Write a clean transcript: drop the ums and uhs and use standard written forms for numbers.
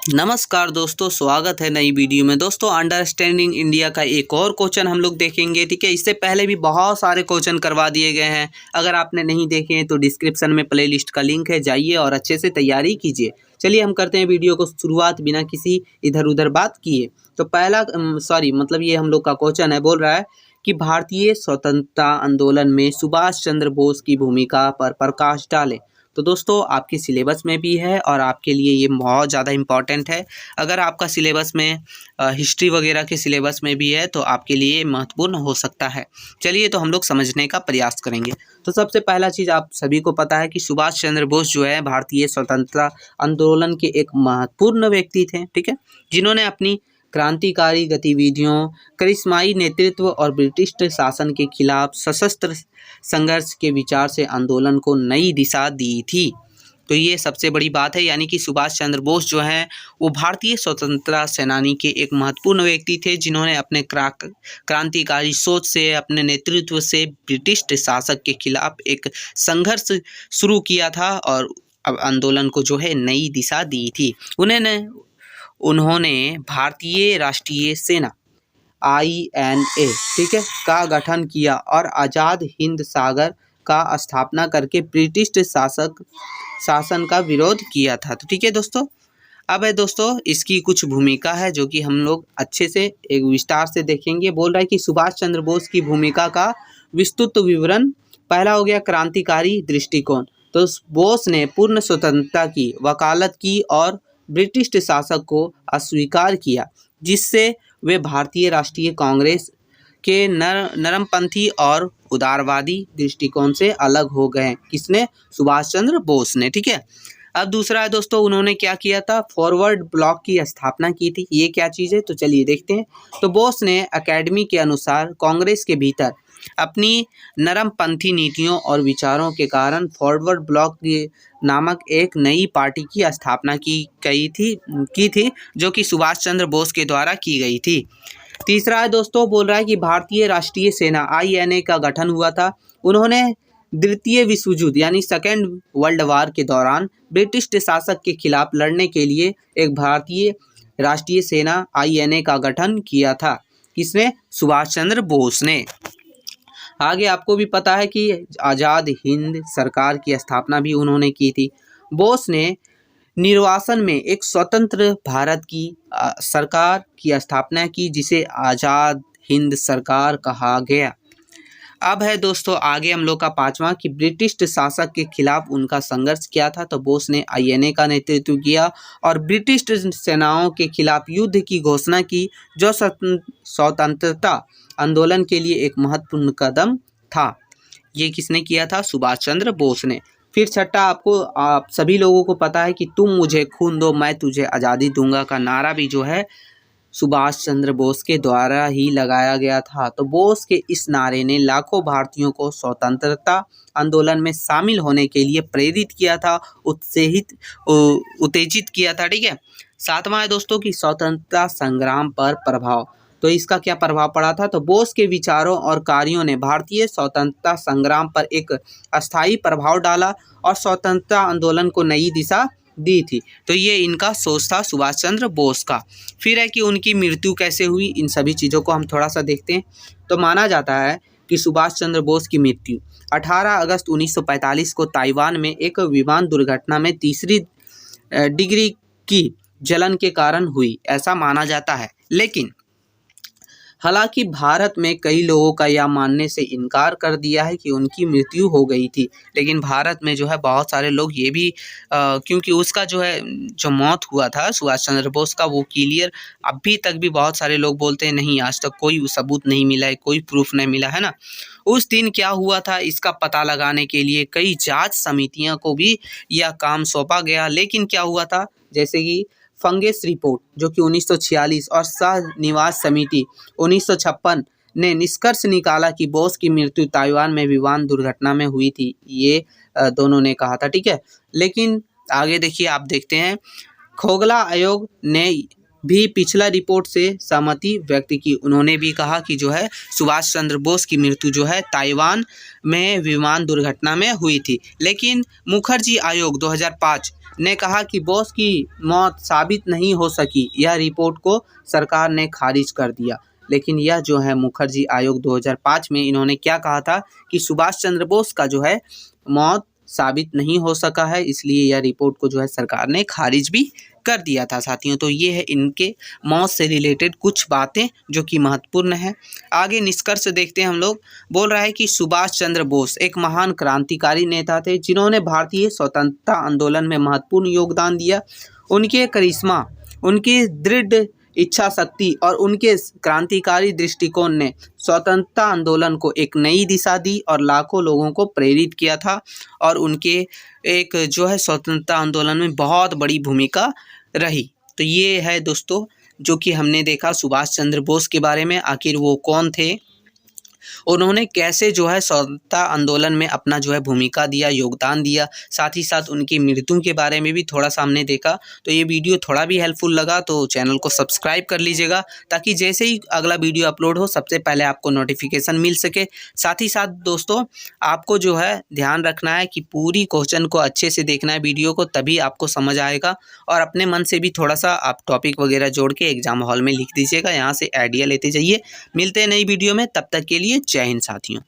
नमस्कार दोस्तों, स्वागत है नई वीडियो में। दोस्तों, अंडरस्टैंडिंग इंडिया का एक और क्वेश्चन हम लोग देखेंगे। ठीक है, इससे पहले भी बहुत सारे क्वेश्चन करवा दिए गए हैं। अगर आपने नहीं देखे हैं तो डिस्क्रिप्शन में प्लेलिस्ट का लिंक है, जाइए और अच्छे से तैयारी कीजिए। चलिए हम करते हैं वीडियो को शुरुआत बिना किसी इधर उधर बात किए। तो पहला ये हम लोग का क्वेश्चन है, बोल रहा है कि भारतीय स्वतंत्रता आंदोलन में सुभाष चंद्र बोस की भूमिका पर प्रकाश डालें। तो दोस्तों, आपके सिलेबस में भी है और आपके लिए ये बहुत ज़्यादा इम्पॉर्टेंट है। अगर आपका सिलेबस में हिस्ट्री वगैरह के सिलेबस में भी है तो आपके लिए महत्वपूर्ण हो सकता है। चलिए तो हम लोग समझने का प्रयास करेंगे। तो सबसे पहला चीज़, आप सभी को पता है कि सुभाष चंद्र बोस जो है भारतीय स्वतंत्रता आंदोलन के एक महत्वपूर्ण व्यक्ति थे। ठीक है, जिन्होंने अपनी क्रांतिकारी गतिविधियों, करिश्माई नेतृत्व और ब्रिटिश शासन के खिलाफ सशस्त्र संघर्ष के विचार से आंदोलन को नई दिशा दी थी। तो ये सबसे बड़ी बात है, यानी कि सुभाष चंद्र बोस जो हैं वो भारतीय स्वतंत्रता सेनानी के एक महत्वपूर्ण व्यक्ति थे, जिन्होंने अपने क्रांतिकारी सोच से, अपने नेतृत्व से ब्रिटिश शासक के खिलाफ एक संघर्ष शुरू किया था और अब आंदोलन को जो है नई दिशा दी थी। उन्होंने भारतीय राष्ट्रीय सेना INA, ठीक है, का गठन किया और आज़ाद हिंद सागर का स्थापना करके ब्रिटिश शासन का विरोध किया था। तो ठीक है दोस्तों, अब है दोस्तों इसकी कुछ भूमिका है जो कि हम लोग अच्छे से एक विस्तार से देखेंगे। बोल रहा है कि सुभाष चंद्र बोस की भूमिका का विस्तृत विवरण। पहला हो गया क्रांतिकारी दृष्टिकोण। तो बोस ने पूर्ण स्वतंत्रता की वकालत की और ब्रिटिश शासक को अस्वीकार किया, जिससे वे भारतीय राष्ट्रीय कांग्रेस के नरमपंथी और उदारवादी दृष्टिकोण से अलग हो गए। किसने? सुभाष चंद्र बोस ने। ठीक है, अब दूसरा है दोस्तों, उन्होंने क्या किया था? फॉरवर्ड ब्लॉक की स्थापना की थी। ये क्या चीज़ है तो चलिए देखते हैं। तो बोस ने एकेडमी के अनुसार कांग्रेस के भीतर अपनी नरमपंथी नीतियों और विचारों के कारण फॉरवर्ड ब्लॉक नामक एक नई पार्टी की स्थापना की थी जो कि सुभाष चंद्र बोस के द्वारा की गई थी। तीसरा है दोस्तों, बोल रहा है कि भारतीय राष्ट्रीय सेना INA का गठन हुआ था। उन्होंने द्वितीय विश्व युद्ध यानी सेकेंड वर्ल्ड वार के दौरान ब्रिटिश शासक के खिलाफ लड़ने के लिए एक भारतीय राष्ट्रीय सेना INA का गठन किया था। किसने? सुभाष चंद्र बोस ने। आगे आपको भी पता है कि आज़ाद हिंद सरकार की स्थापना भी उन्होंने की थी। बोस ने निर्वासन में एक स्वतंत्र भारत की सरकार की स्थापना की, जिसे आज़ाद हिंद सरकार कहा गया। अब है दोस्तों आगे हम लोग का पांचवा कि ब्रिटिश शासक के खिलाफ उनका संघर्ष क्या था। तो बोस ने INA का नेतृत्व किया और ब्रिटिश सेनाओं के खिलाफ युद्ध की घोषणा की, जो स्वतंत्रता आंदोलन के लिए एक महत्वपूर्ण कदम था। ये किसने किया था? सुभाष चंद्र बोस ने। फिर छठा, आप सभी लोगों को पता है कि तुम मुझे खून दो मैं तुझे आज़ादी दूंगा का नारा भी जो है सुभाष चंद्र बोस के द्वारा ही लगाया गया था। तो बोस के इस नारे ने लाखों भारतीयों को स्वतंत्रता आंदोलन में शामिल होने के लिए प्रेरित किया था, उत्तेजित किया था। ठीक है, सातवां है दोस्तों कि स्वतंत्रता संग्राम पर प्रभाव। तो इसका क्या प्रभाव पड़ा था? तो बोस के विचारों और कार्यों ने भारतीय स्वतंत्रता संग्राम पर एक अस्थायी प्रभाव डाला और स्वतंत्रता आंदोलन को नई दिशा दी थी। तो ये इनका सोच था सुभाष चंद्र बोस का। फिर है कि उनकी मृत्यु कैसे हुई, इन सभी चीज़ों को हम थोड़ा सा देखते हैं। तो माना जाता है कि सुभाष चंद्र बोस की मृत्यु 18 अगस्त 1945 को ताइवान में एक विमान दुर्घटना में तीसरी डिग्री की जलन के कारण हुई, ऐसा माना जाता है। लेकिन हालांकि भारत में कई लोगों का यह मानने से इनकार कर दिया है कि उनकी मृत्यु हो गई थी। लेकिन भारत में जो है बहुत सारे लोग ये भी क्योंकि उसका जो मौत हुआ था सुभाष चंद्र बोस का, वो क्लियर अभी तक भी बहुत सारे लोग बोलते हैं नहीं, आज तक कोई सबूत नहीं मिला है, कोई प्रूफ नहीं मिला है ना। उस दिन क्या हुआ था इसका पता लगाने के लिए कई जांच समितियों को भी यह काम सौंपा गया। लेकिन क्या हुआ था, जैसे कि फंगेस रिपोर्ट जो कि 1946 और सह निवास समिति 1956 ने निष्कर्ष निकाला कि बोस की मृत्यु ताइवान में विमान दुर्घटना में हुई थी। ये दोनों ने कहा था। ठीक है, लेकिन आगे देखिए, आप देखते हैं खोगला आयोग ने भी पिछला रिपोर्ट से सहमति व्यक्त की। उन्होंने भी कहा कि जो है सुभाष चंद्र बोस की मृत्यु जो है ताइवान में विमान दुर्घटना में हुई थी, लेकिन मुखर्जी आयोग 2005 ने कहा कि बोस की मौत साबित नहीं हो सकी। यह रिपोर्ट को सरकार ने खारिज कर दिया। लेकिन यह जो है मुखर्जी आयोग 2005 में इन्होंने क्या कहा था कि सुभाष चंद्र बोस का जो है मौत साबित नहीं हो सका है, इसलिए यह रिपोर्ट को जो है सरकार ने खारिज भी कर दिया था साथियों। तो ये है इनके मौत से रिलेटेड कुछ बातें जो कि महत्वपूर्ण है। आगे निष्कर्ष देखते हैं हम लोग। बोल रहा है कि सुभाष चंद्र बोस एक महान क्रांतिकारी नेता थे जिन्होंने भारतीय स्वतंत्रता आंदोलन में महत्वपूर्ण योगदान दिया। उनके करिश्मा, उनकी दृढ़ इच्छा शक्ति और उनके क्रांतिकारी दृष्टिकोण ने स्वतंत्रता आंदोलन को एक नई दिशा दी और लाखों लोगों को प्रेरित किया था। और उनके एक जो है स्वतंत्रता आंदोलन में बहुत बड़ी भूमिका रही। तो ये है दोस्तों जो कि हमने देखा सुभाष चंद्र बोस के बारे में। आखिर वो कौन थे, उन्होंने कैसे जो है स्वतंत्रता आंदोलन में अपना जो है भूमिका दिया, योगदान दिया, साथ ही साथ उनकी मृत्यु के बारे में भी थोड़ा सा हमने देखा। तो ये वीडियो थोड़ा भी हेल्पफुल लगा तो चैनल को सब्सक्राइब कर लीजिएगा, ताकि जैसे ही अगला वीडियो अपलोड हो सबसे पहले आपको नोटिफिकेशन मिल सके। साथ ही साथ दोस्तों आपको जो है ध्यान रखना है कि पूरी क्वेश्चन को अच्छे से देखना है वीडियो को, तभी आपको समझ आएगा। और अपने मन से भी थोड़ा सा आप टॉपिक वगैरह जोड़ के एग्जाम हॉल में लिख दीजिएगा, यहाँ से आइडिया लेते जाइए। मिलते हैं नई वीडियो में, तब तक के लिए जय हिंद साथियों।